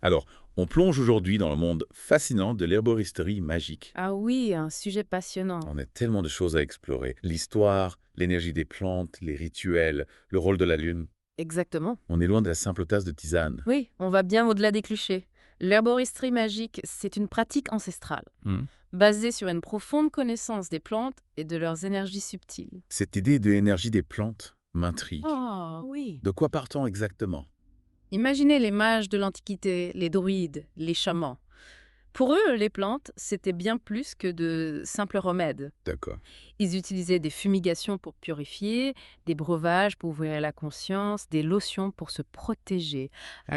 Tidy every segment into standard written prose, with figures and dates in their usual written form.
Alors, on plonge aujourd'hui dans le monde fascinant de l'herboristerie magique. Ah oui, un sujet passionnant. On a tellement de choses à explorer. L'histoire, l'énergie des plantes, les rituels, le rôle de la lune. Exactement. On est loin de la simple tasse de tisane. Oui, on va bien au-delà des clichés. L'herboristerie magique, c'est une pratique ancestrale, Hmm. basée sur une profonde connaissance des plantes et de leurs énergies subtiles. Cette idée de l'énergie des plantes m'intrigue. Oh oui. De quoi part-on exactement? Imaginez les mages de l'Antiquité, les druides, les chamans. Pour eux, les plantes, c'était bien plus que de simples remèdes. D'accord. Ils utilisaient des fumigations pour purifier, des breuvages pour ouvrir la conscience, des lotions pour se protéger.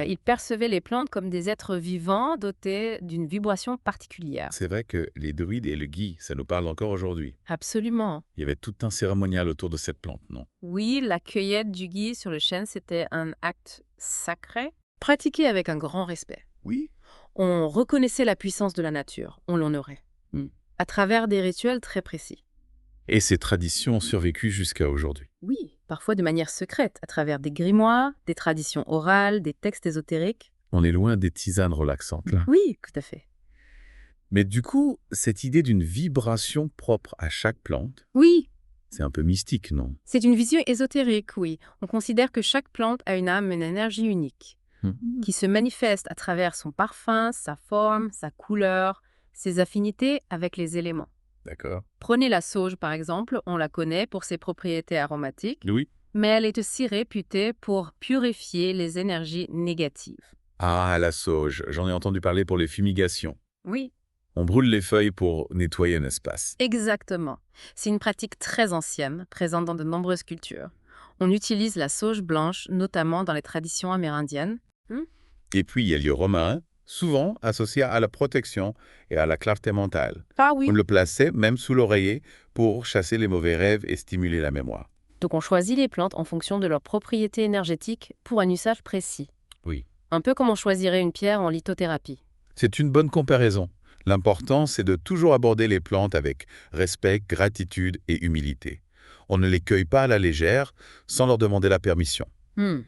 Ils percevaient les plantes comme des êtres vivants dotés d'une vibration particulière. C'est vrai que les druides et le gui, ça nous parle encore aujourd'hui. Absolument. Il y avait tout un cérémonial autour de cette plante, non? Oui, la cueillette du gui sur le chêne, c'était un acte sacré, pratiqué avec un grand respect. Oui. On reconnaissait la puissance de la nature, on l'honorait, à travers des rituels très précis. Et ces traditions ont survécu jusqu'à aujourd'hui. Oui, parfois de manière secrète, à travers des grimoires, des traditions orales, des textes ésotériques. On est loin des tisanes relaxantes, là. Oui, tout à fait. Mais du coup, cette idée d'une vibration propre à chaque plante, Oui, c'est un peu mystique, non? c'est une vision ésotérique, oui. On considère que chaque plante a une âme, une énergie unique, Hmm. qui se manifeste à travers son parfum, sa forme, sa couleur, ses affinités avec les éléments. D'accord. Prenez la sauge, par exemple, on la connaît pour ses propriétés aromatiques, Oui. mais elle est aussi réputée pour purifier les énergies négatives. Ah, la sauge, j'en ai entendu parler pour les fumigations. Oui, On brûle les feuilles pour nettoyer un espace. exactement. C'est une pratique très ancienne, présente dans de nombreuses cultures. On utilise la sauge blanche, notamment dans les traditions amérindiennes. Et puis, il y a le romarin, souvent associé à la protection et à la clarté mentale. Ah On oui. le plaçait même sous l'oreiller pour chasser les mauvais rêves et stimuler la mémoire. Donc on choisit les plantes en fonction de leurs propriétés énergétiques pour un usage précis. Oui. Un peu comme on choisirait une pierre en lithothérapie. C'est une bonne comparaison. L'important, c'est de toujours aborder les plantes avec respect, gratitude et humilité. On ne les cueille pas à la légère, sans leur demander la permission,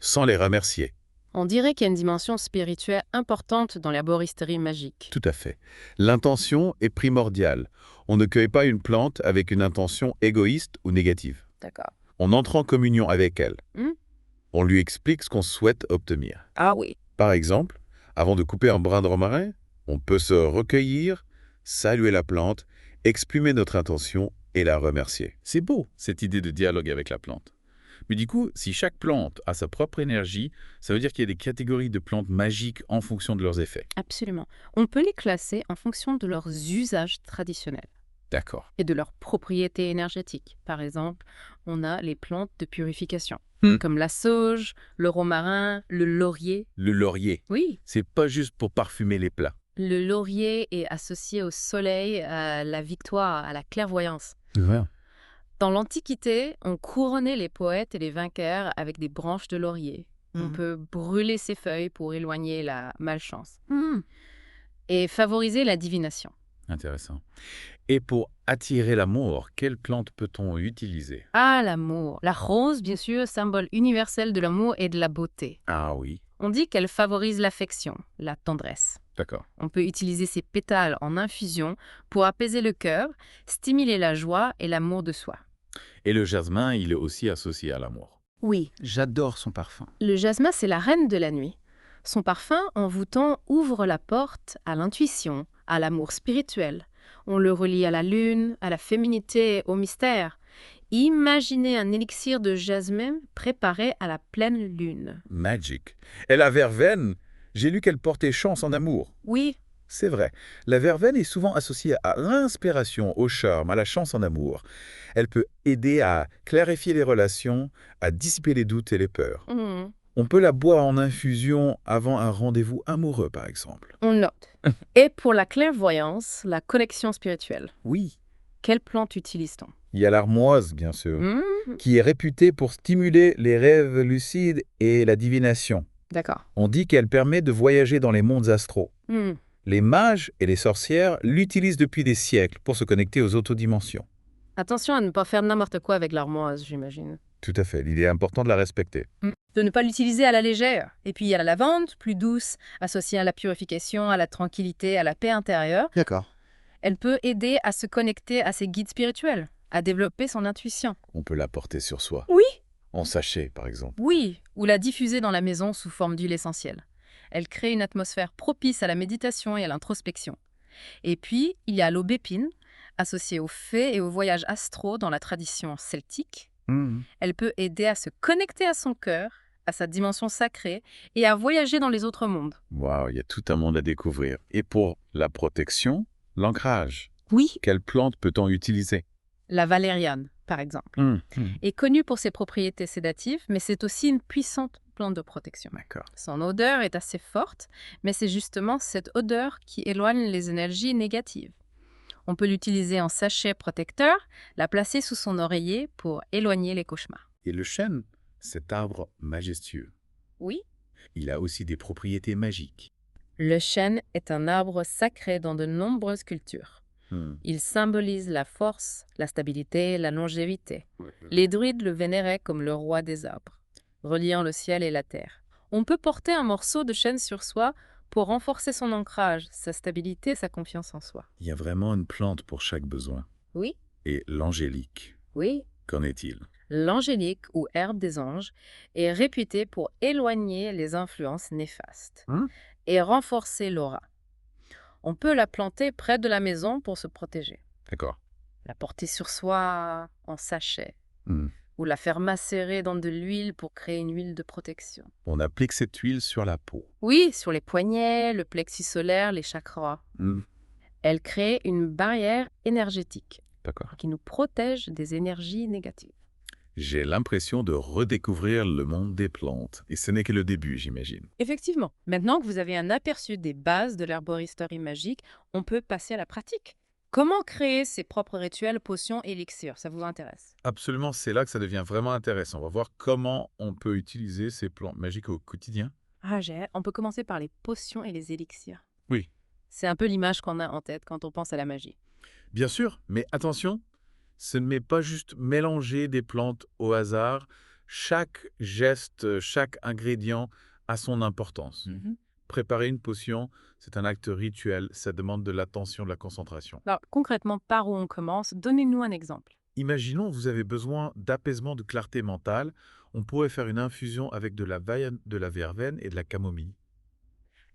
sans les remercier. On dirait qu'il y a une dimension spirituelle importante dans l'herboristerie magique. Tout à fait. L'intention est primordiale. On ne cueille pas une plante avec une intention égoïste ou négative. D'accord. On entre en communion avec elle. Hmm. On lui explique ce qu'on souhaite obtenir. Ah oui. Par exemple, avant de couper un brin de romarin, on peut se recueillir, saluer la plante, exprimer notre intention et la remercier. C'est beau, cette idée de dialogue avec la plante. Mais du coup, si chaque plante a sa propre énergie, ça veut dire qu'il y a des catégories de plantes magiques en fonction de leurs effets. Absolument. On peut les classer en fonction de leurs usages traditionnels D'accord. et de leurs propriétés énergétiques. Par exemple, on a les plantes de purification, comme la sauge, le romarin, le laurier. Le laurier, Oui, c'est pas juste pour parfumer les plats. le laurier est associé au soleil, à la victoire, à la clairvoyance. Ouais. Dans l'Antiquité, on couronnait les poètes et les vainqueurs avec des branches de laurier. On peut brûler ces feuilles pour éloigner la malchance et favoriser la divination. Intéressant. Et pour attirer l'amour, quelle plante peut-on utiliser? Ah, l'amour. La rose, bien sûr, symbole universel de l'amour et de la beauté. Ah oui, On dit qu'elle favorise l'affection, la tendresse. d'accord. On peut utiliser ses pétales en infusion pour apaiser le cœur, stimuler la joie et l'amour de soi. Et le jasmin, il est aussi associé à l'amour. Oui, J'adore son parfum. le jasmin, c'est la reine de la nuit. Son parfum envoûtant ouvre la porte à l'intuition, à l'amour spirituel. On le relie à la lune, à la féminité, au mystère. Imaginez un élixir de jasmin préparé à la pleine lune. Magic. Et la verveine, j'ai lu qu'elle portait chance en amour. Oui, C'est vrai, la verveine est souvent associée à l'inspiration, au charme, à la chance en amour. Elle peut aider à clarifier les relations, à dissiper les doutes et les peurs. On peut la boire en infusion avant un rendez-vous amoureux, par exemple. on note. Et pour la clairvoyance, la connexion spirituelle, Oui. quelle plante utilise-t-on? Il y a l'armoise, bien sûr, qui est réputée pour stimuler les rêves lucides et la divination. D'accord. On dit qu'elle permet de voyager dans les mondes astraux. Les mages et les sorcières l'utilisent depuis des siècles pour se connecter aux autres dimensions. Attention à ne pas faire n'importe quoi avec l'armoise, j'imagine. Tout à fait, il est important de la respecter. de ne pas l'utiliser à la légère. Et puis il y a la lavande, plus douce, associée à la purification, à la tranquillité, à la paix intérieure. D'accord. Elle peut aider à se connecter à ses guides spirituels, à développer son intuition. On peut la porter sur soi. Oui. En sachet, par exemple. Oui, ou la diffuser dans la maison sous forme d'huile essentielle. Elle crée une atmosphère propice à la méditation et à l'introspection. Et puis, il y a l'aubépine, associée aux fées et aux voyages astraux dans la tradition celtique. Elle peut aider à se connecter à son cœur, à sa dimension sacrée et à voyager dans les autres mondes. Waouh, il y a tout un monde à découvrir. Et pour la protection, l'ancrage. Oui. Quelle plante peut-on utiliser? La valériane, par exemple, est connue pour ses propriétés sédatives, mais c'est aussi une puissante plante de protection. D'accord. Son odeur est assez forte, mais c'est justement cette odeur qui éloigne les énergies négatives. On peut l'utiliser en sachet protecteur, la placer sous son oreiller pour éloigner les cauchemars. Et le chêne, cet arbre majestueux, Oui. il a aussi des propriétés magiques. Le chêne est un arbre sacré dans de nombreuses cultures. Il symbolise la force, la stabilité, la longévité. Les druides le vénéraient comme le roi des arbres, reliant le ciel et la terre. On peut porter un morceau de chêne sur soi pour renforcer son ancrage, sa stabilité et sa confiance en soi. Il y a vraiment une plante pour chaque besoin. Oui. Et l'angélique, Oui. qu'en est-il? L'angélique ou herbe des anges est réputée pour éloigner les influences néfastes et renforcer l'aura. On peut la planter près de la maison pour se protéger. D'accord. La porter sur soi en sachet ou la faire macérer dans de l'huile pour créer une huile de protection. On applique cette huile sur la peau. Oui, sur les poignets, le plexus solaire, les chakras. Elle crée une barrière énergétique D'accord. qui nous protège des énergies négatives. J'ai l'impression de redécouvrir le monde des plantes. Et ce n'est que le début, j'imagine. Effectivement, maintenant que vous avez un aperçu des bases de l'herboristerie magique, on peut passer à la pratique. Comment créer ses propres rituels, potions, élixirs? Ça vous intéresse? Absolument, c'est là que ça devient vraiment intéressant. On va voir comment on peut utiliser ces plantes magiques au quotidien. On peut commencer par les potions et les élixirs. Oui. C'est un peu l'image qu'on a en tête quand on pense à la magie. Bien sûr, mais attention, ce n'est pas juste mélanger des plantes au hasard. Chaque geste, chaque ingrédient a son importance. Préparer une potion, c'est un acte rituel. Ça demande de l'attention, de la concentration. Alors, concrètement, par où on commence? Donnez-nous un exemple. Imaginons que vous avez besoin d'apaisement, de clarté mentale. On pourrait faire une infusion avec de la verveine et de la camomille.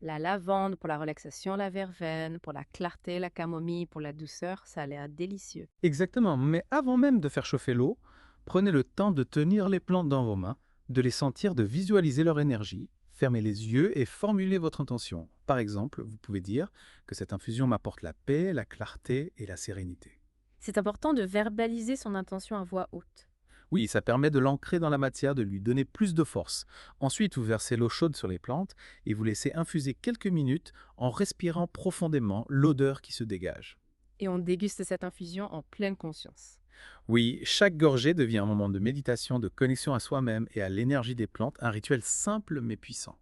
La lavande pour la relaxation, la verveine, pour la clarté, la camomille, pour la douceur, ça a l'air délicieux. Exactement, mais avant même de faire chauffer l'eau, prenez le temps de tenir les plantes dans vos mains, de les sentir, de visualiser leur énergie. Fermez les yeux et formulez votre intention. Par exemple, vous pouvez dire que cette infusion m'apporte la paix, la clarté et la sérénité. C'est important de verbaliser son intention à voix haute. Oui, ça permet de l'ancrer dans la matière, de lui donner plus de force. Ensuite, vous versez l'eau chaude sur les plantes et vous laissez infuser quelques minutes en respirant profondément l'odeur qui se dégage. Et on déguste cette infusion en pleine conscience. Oui, chaque gorgée devient un moment de méditation, de connexion à soi-même et à l'énergie des plantes, un rituel simple mais puissant.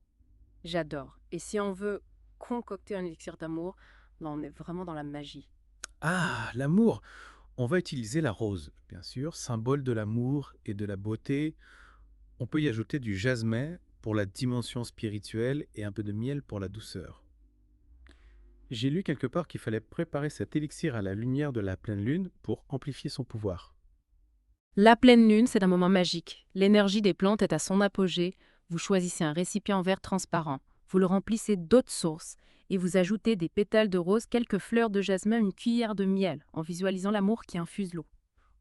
J'adore. Et si on veut concocter un élixir d'amour, là on est vraiment dans la magie. Ah, l'amour! On va utiliser la rose, bien sûr, symbole de l'amour et de la beauté. On peut y ajouter du jasmin pour la dimension spirituelle et un peu de miel pour la douceur. J'ai lu quelque part qu'il fallait préparer cet élixir à la lumière de la pleine lune pour amplifier son pouvoir. La pleine lune, c'est un moment magique. L'énergie des plantes est à son apogée. Vous choisissez un récipient en verre transparent. Vous le remplissez d'autres sources et vous ajoutez des pétales de rose, quelques fleurs de jasmin, une cuillère de miel, en visualisant l'amour qui infuse l'eau.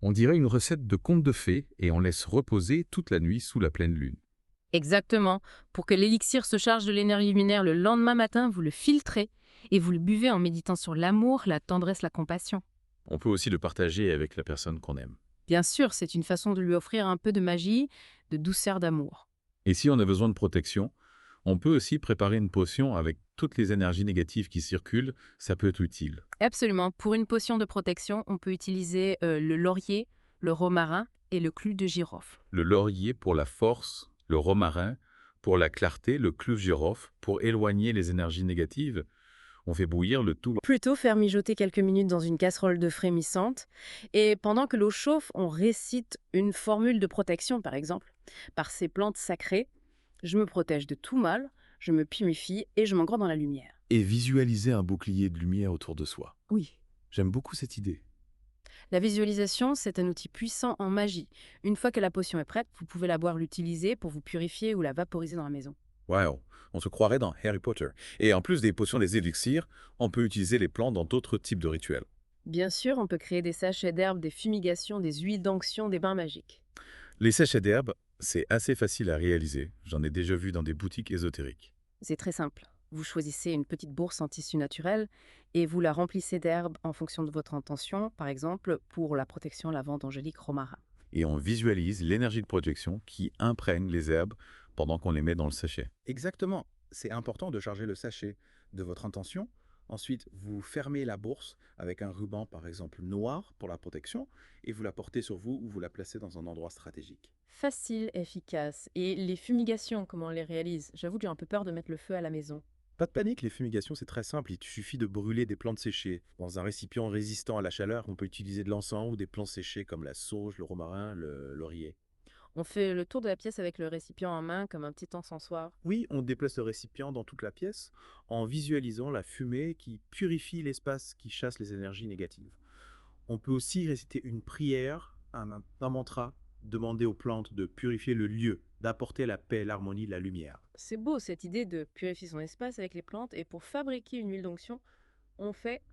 On dirait une recette de conte de fées et on laisse reposer toute la nuit sous la pleine lune. Exactement. Pour que l'élixir se charge de l'énergie lunaire le lendemain matin, vous le filtrez et vous le buvez en méditant sur l'amour, la tendresse, la compassion. On peut aussi le partager avec la personne qu'on aime. Bien sûr, c'est une façon de lui offrir un peu de magie, de douceur, d'amour. Et si on a besoin de protection, on peut aussi préparer une potion avec toutes les énergies négatives qui circulent. Ça peut être utile. Absolument. Pour une potion de protection, on peut utiliser le laurier, le romarin et le clou de girofle. Le laurier pour la force, le romarin pour la clarté, le clou de girofle pour éloigner les énergies négatives. On fait bouillir le tout. Plutôt faire mijoter quelques minutes dans une casserole de frémissante. Et pendant que l'eau chauffe, on récite une formule de protection, par exemple, par ces plantes sacrées. Je me protège de tout mal, je me purifie et je m'engrange dans la lumière. Et visualiser un bouclier de lumière autour de soi. Oui. J'aime beaucoup cette idée. La visualisation, c'est un outil puissant en magie. Une fois que la potion est prête, vous pouvez la boire, l'utiliser pour vous purifier ou la vaporiser dans la maison. Wow, on se croirait dans Harry Potter. Et en plus des potions des élixirs, on peut utiliser les plantes dans d'autres types de rituels. Bien sûr, on peut créer des sachets d'herbes, des fumigations, des huiles d'onction, des bains magiques. Les sachets d'herbes, c'est assez facile à réaliser. J'en ai déjà vu dans des boutiques ésotériques. C'est très simple. Vous choisissez une petite bourse en tissu naturel et vous la remplissez d'herbes en fonction de votre intention, par exemple pour la protection lavande angélique romarin. Et on visualise l'énergie de protection qui imprègne les herbes pendant qu'on les met dans le sachet. Exactement. C'est important de charger le sachet de votre intention. Ensuite, vous fermez la bourse avec un ruban, par exemple, noir pour la protection, et vous la portez sur vous ou vous la placez dans un endroit stratégique. Facile, efficace. Et les fumigations, comment on les réalise? J'avoue que j'ai un peu peur de mettre le feu à la maison. Pas de panique, les fumigations, c'est très simple. Il suffit de brûler des plantes séchées. Dans un récipient résistant à la chaleur, on peut utiliser de l'encens ou des plantes séchées comme la sauge, le romarin, le laurier. On fait le tour de la pièce avec le récipient en main comme un petit encensoir. Oui, on déplace le récipient dans toute la pièce en visualisant la fumée qui purifie l'espace, qui chasse les énergies négatives. On peut aussi réciter une prière, un mantra, demander aux plantes de purifier le lieu, d'apporter la paix, l'harmonie, la lumière. C'est beau cette idée de purifier son espace avec les plantes. Et pour fabriquer une huile d'onction, on fait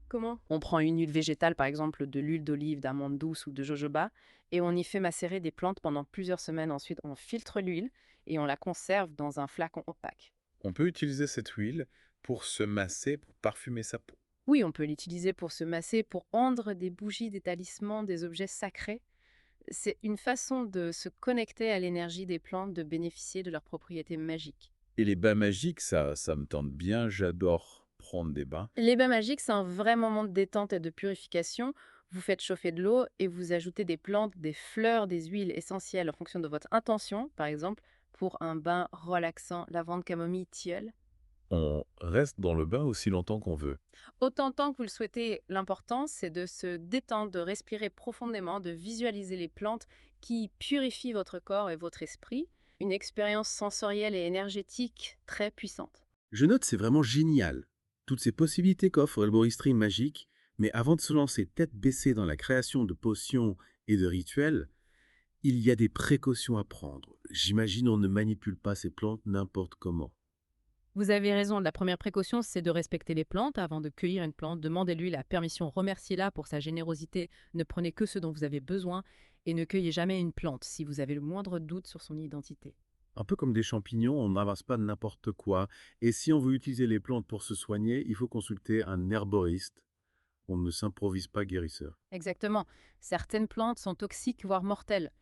comment? On prend une huile végétale, par exemple de l'huile d'olive, d'amande douce ou de jojoba, et on y fait macérer des plantes pendant plusieurs semaines. Ensuite, on filtre l'huile et on la conserve dans un flacon opaque. On peut utiliser cette huile pour se masser, pour parfumer sa peau. Oui, on peut l'utiliser pour se masser, pour rendre des bougies, des talismans, des objets sacrés. C'est une façon de se connecter à l'énergie des plantes, de bénéficier de leurs propriétés magiques. Et les bains magiques, ça me tente bien. J'adore prendre des bains. Les bains magiques, c'est un vrai moment de détente et de purification. Vous faites chauffer de l'eau et vous ajoutez des plantes, des fleurs, des huiles essentielles en fonction de votre intention. Par exemple, pour un bain relaxant, lavande, camomille, tilleul. On reste dans le bain aussi longtemps qu'on veut. Autant de temps que vous le souhaitez, l'important, c'est de se détendre, de respirer profondément, de visualiser les plantes qui purifient votre corps et votre esprit. Une expérience sensorielle et énergétique très puissante. Je note, c'est vraiment génial. Toutes ces possibilités qu'offre l'herboristerie magique, mais avant de se lancer tête baissée dans la création de potions et de rituels, il y a des précautions à prendre. J'imagine on ne manipule pas ces plantes n'importe comment. Vous avez raison, la première précaution, c'est de respecter les plantes. Avant de cueillir une plante, demandez-lui la permission, remerciez-la pour sa générosité. Ne prenez que ce dont vous avez besoin et ne cueillez jamais une plante si vous avez le moindre doute sur son identité. Un peu comme des champignons, on n'avance pas n'importe quoi. Et si on veut utiliser les plantes pour se soigner, il faut consulter un herboriste. On ne s'improvise pas guérisseur. Exactement. Certaines plantes sont toxiques, voire mortelles.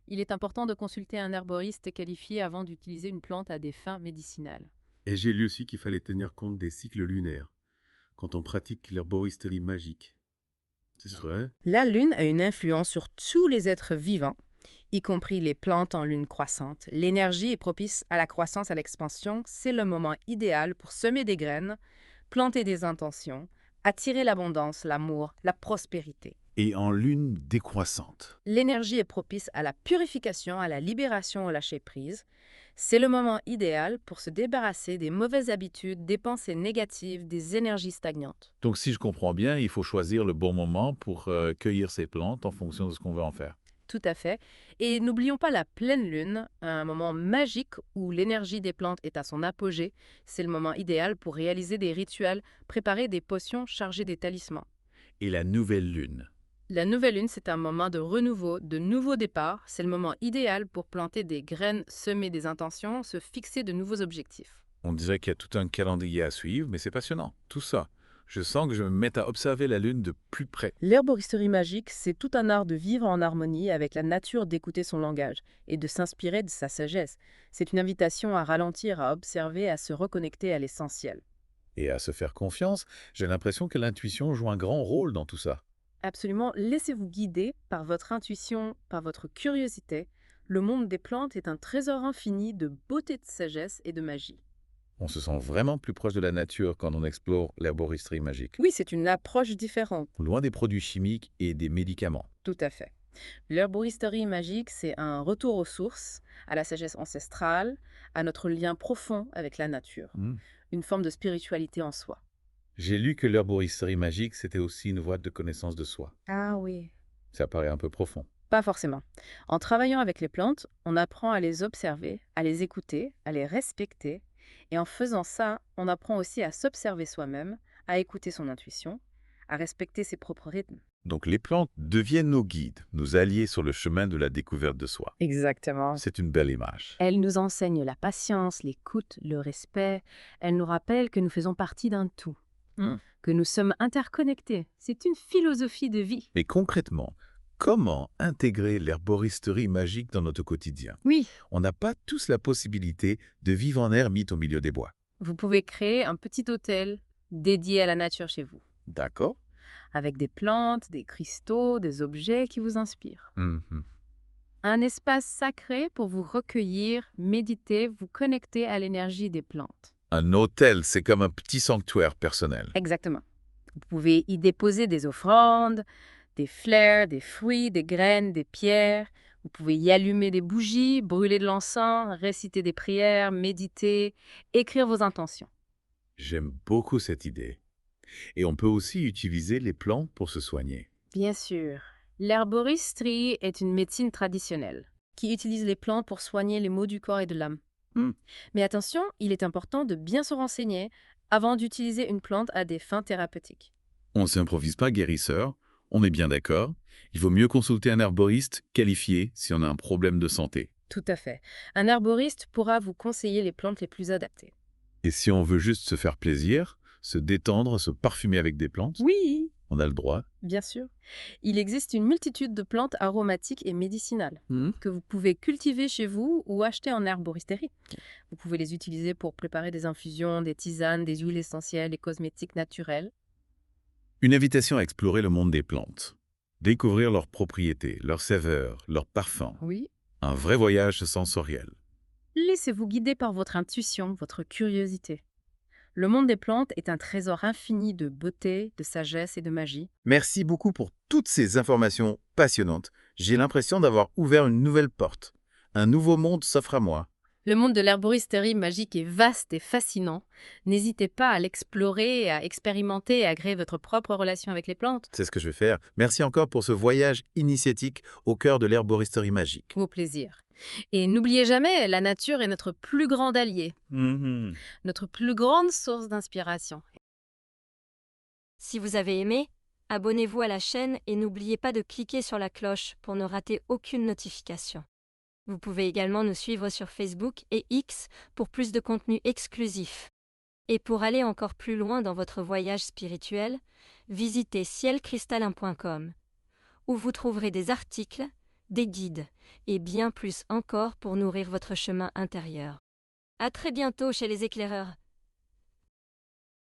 Il est important de consulter un herboriste qualifié avant d'utiliser une plante à des fins médicinales. Et j'ai lu aussi qu'il fallait tenir compte des cycles lunaires quand on pratique l'herboristerie magique. C'est vrai? La lune a une influence sur tous les êtres vivants, y compris les plantes en lune croissante. L'énergie est propice à la croissance, à l'expansion. C'est le moment idéal pour semer des graines, planter des intentions, attirer l'abondance, l'amour, la prospérité. Et en lune décroissante. L'énergie est propice à la purification, à la libération, au lâcher-prise. C'est le moment idéal pour se débarrasser des mauvaises habitudes, des pensées négatives, des énergies stagnantes. Donc si je comprends bien, il faut choisir le bon moment pour cueillir ces plantes en fonction de ce qu'on veut en faire. Tout à fait. Et n'oublions pas la pleine lune, un moment magique où l'énergie des plantes est à son apogée. C'est le moment idéal pour réaliser des rituels, préparer des potions, charger des talismans. Et la nouvelle lune. La nouvelle lune, c'est un moment de renouveau, de nouveau départ. C'est le moment idéal pour planter des graines, semer des intentions, se fixer de nouveaux objectifs. On dirait qu'il y a tout un calendrier à suivre, mais c'est passionnant. Tout ça. Je sens que je me mets à observer la lune de plus près. L'herboristerie magique, c'est tout un art de vivre en harmonie avec la nature, d'écouter son langage et de s'inspirer de sa sagesse. C'est une invitation à ralentir, à observer, à se reconnecter à l'essentiel. Et à se faire confiance, j'ai l'impression que l'intuition joue un grand rôle dans tout ça. Absolument, laissez-vous guider par votre intuition, par votre curiosité. Le monde des plantes est un trésor infini de beauté, de sagesse et de magie. On se sent vraiment plus proche de la nature quand on explore l'herboristerie magique. Oui, c'est une approche différente. Loin des produits chimiques et des médicaments. Tout à fait. L'herboristerie magique, c'est un retour aux sources, à la sagesse ancestrale, à notre lien profond avec la nature. Hmm. Une forme de spiritualité en soi. J'ai lu que l'herboristerie magique, c'était aussi une voie de connaissance de soi. Ah oui. Ça paraît un peu profond. Pas forcément. En travaillant avec les plantes, on apprend à les observer, à les écouter, à les respecter. Et en faisant ça, on apprend aussi à s'observer soi-même, à écouter son intuition, à respecter ses propres rythmes. Donc les plantes deviennent nos guides, nos alliés sur le chemin de la découverte de soi. Exactement. C'est une belle image. Elles nous enseignent la patience, l'écoute, le respect. Elles nous rappellent que nous faisons partie d'un tout, que nous sommes interconnectés. C'est une philosophie de vie. Mais concrètement, comment intégrer l'herboristerie magique dans notre quotidien? Oui. On n'a pas tous la possibilité de vivre en ermite au milieu des bois. Vous pouvez créer un petit hôtel dédié à la nature chez vous, D'accord? avec des plantes, des cristaux, des objets qui vous inspirent. Mhm. Un espace sacré pour vous recueillir, méditer, vous connecter à l'énergie des plantes. Un hôtel, c'est comme un petit sanctuaire personnel. Exactement. Vous pouvez y déposer des offrandes, des fleurs, des fruits, des graines, des pierres. Vous pouvez y allumer des bougies, brûler de l'encens, réciter des prières, méditer, écrire vos intentions. J'aime beaucoup cette idée. Et on peut aussi utiliser les plantes pour se soigner. Bien sûr. L'herboristerie est une médecine traditionnelle qui utilise les plantes pour soigner les maux du corps et de l'âme. Mais attention, il est important de bien se renseigner avant d'utiliser une plante à des fins thérapeutiques. On ne s'improvise pas guérisseur, on est bien d'accord. Il vaut mieux consulter un herboriste qualifié si on a un problème de santé. Tout à fait. Un herboriste pourra vous conseiller les plantes les plus adaptées. Et si on veut juste se faire plaisir, se détendre, se parfumer avec des plantes, Oui, on a le droit. bien sûr. Il existe une multitude de plantes aromatiques et médicinales que vous pouvez cultiver chez vous ou acheter en herboristerie. Vous pouvez les utiliser pour préparer des infusions, des tisanes, des huiles essentielles et cosmétiques naturels. Une invitation à explorer le monde des plantes. Découvrir leurs propriétés, leurs saveurs, leurs parfums. Oui. Un vrai voyage sensoriel. Laissez-vous guider par votre intuition, votre curiosité. Le monde des plantes est un trésor infini de beauté, de sagesse et de magie. Merci beaucoup pour toutes ces informations passionnantes. J'ai l'impression d'avoir ouvert une nouvelle porte. Un nouveau monde s'offre à moi. Le monde de l'herboristerie magique est vaste et fascinant. N'hésitez pas à l'explorer, à expérimenter et à créer votre propre relation avec les plantes. C'est ce que je vais faire. Merci encore pour ce voyage initiatique au cœur de l'herboristerie magique. Au plaisir. Et n'oubliez jamais, la nature est notre plus grand allié, notre plus grande source d'inspiration. Si vous avez aimé, abonnez-vous à la chaîne et n'oubliez pas de cliquer sur la cloche pour ne rater aucune notification. Vous pouvez également nous suivre sur Facebook et X pour plus de contenu exclusif. Et pour aller encore plus loin dans votre voyage spirituel, visitez cielcristallin.com, où vous trouverez des articles, des guides et bien plus encore pour nourrir votre chemin intérieur. À très bientôt chez les éclaireurs.